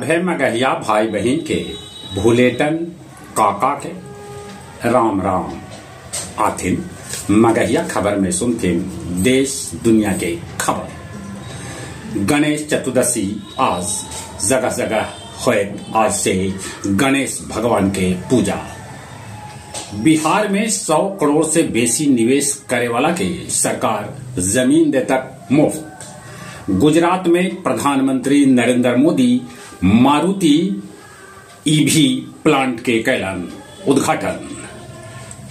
सभे मगहिया भाई बहन के भूलेटन काका के राम राम आथिन मगहिया खबर में सुनथिन देश दुनिया के खबर। गणेश चतुर्दशी आज जगह जगह होए आज से गणेश भगवान के पूजा। बिहार में 100 करोड़ से बेसी निवेश करे वाला के सरकार जमीन दे तक मुफ्त। गुजरात में प्रधानमंत्री नरेंद्र मोदी मारुति ईवी प्लांट के कैलन उद्घाटन।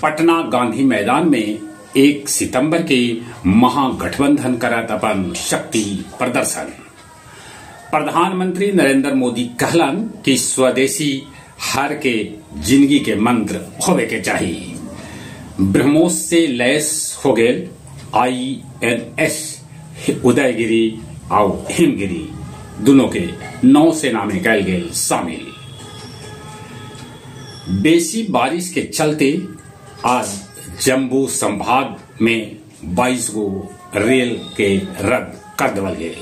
पटना गांधी मैदान में 1 सितंबर के महागठबंधन करत अपन शक्ति प्रदर्शन। प्रधानमंत्री नरेंद्र मोदी कहलन कि स्वदेशी हर के जिंदगी के मंत्र होवे के चाहिए। ब्रह्मोस से लैस हो गए INS उदयगिरी और हिमगिरी दोनों के नौसेना में कैल गए शामिल। बेसी बारिश के चलते आज जम्मू संभाग में 22 गो रेल के रद्द कर देवल गए।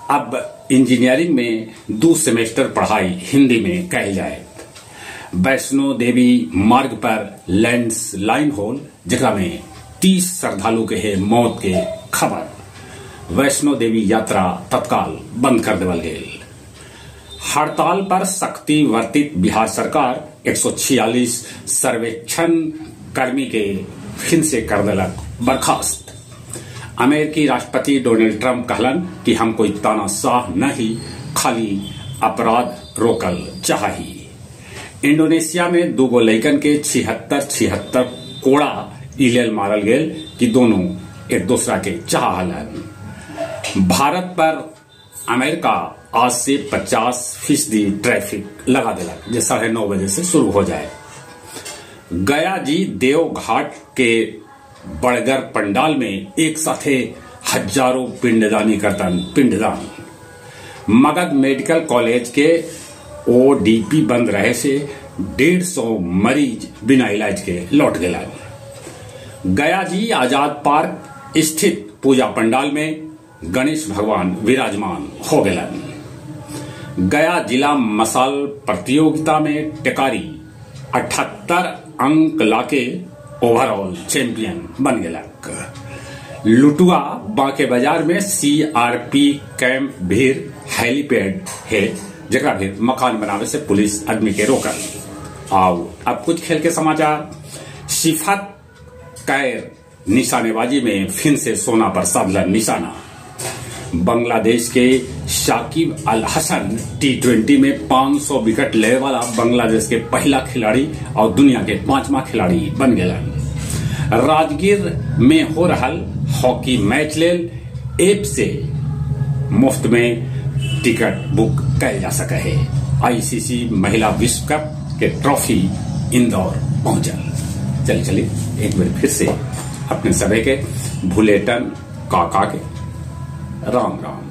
अब इंजीनियरिंग में 2 सेमेस्टर पढ़ाई हिंदी में कही जाए। वैष्णो देवी मार्ग पर लैंडस्लाइड होल जगह में 30 श्रद्धालु के है मौत के खबर। वैष्णो देवी यात्रा तत्काल बंद कर देवल गए। हड़ताल पर सख्ती वर्तित बिहार सरकार 146 सर्वेक्षण कर्मी के फिर से कर दिलक बर्खास्त। अमेरिकी राष्ट्रपति डोनाल्ड ट्रंप कहलन कि हम कोई तानाशाह नहीं, खाली अपराध रोकल चाहिए। इंडोनेशिया में 2 गो लैकन के 76 कोड़ा इलेल मारल गए कि दोनों एक दूसरा के चाहलन। भारत पर अमेरिका आज से 50% ट्रैफिक लगा दिलक जो 9:30 बजे से शुरू हो जाए। गया जी देवघाट के बड़गर पंडाल में एक साथे हजारों पिंडदानी करतन पिंडदान। मगध मेडिकल कॉलेज के ODP बंद रहे से 150 मरीज बिना इलाज के लौट गए। गया जी आजाद पार्क स्थित पूजा पंडाल में गणेश भगवान विराजमान हो गए। गया जिला मसाल प्रतियोगिता में टेकारी 78 अंक लाके ओवरऑल चैंपियन बन गया। लुटुआ बांके बाजार में CRP कैंप भीड़ हेलीपैड है जगह भी मकान बनावे से पुलिस आदमी के रोकल। आओ अब कुछ खेल के समाचार। सिफत कैर निशानेबाजी में फिर से सोना पर साधलन निशाना। बांग्लादेश के शाकिब अल हसन T20 में 500 विकेट लेने वाला बांग्लादेश के पहला खिलाड़ी और दुनिया के 5वां खिलाड़ी बन गए। राजगीर में हो रहा हॉकी मैच लेल ऐप से मुफ्त में टिकट बुक किया जा सके है। ICC महिला विश्व कप के ट्रॉफी इंदौर पहुंचल। चलिए एक बार फिर से अपने सभी के भूलेटन काका के राम राम।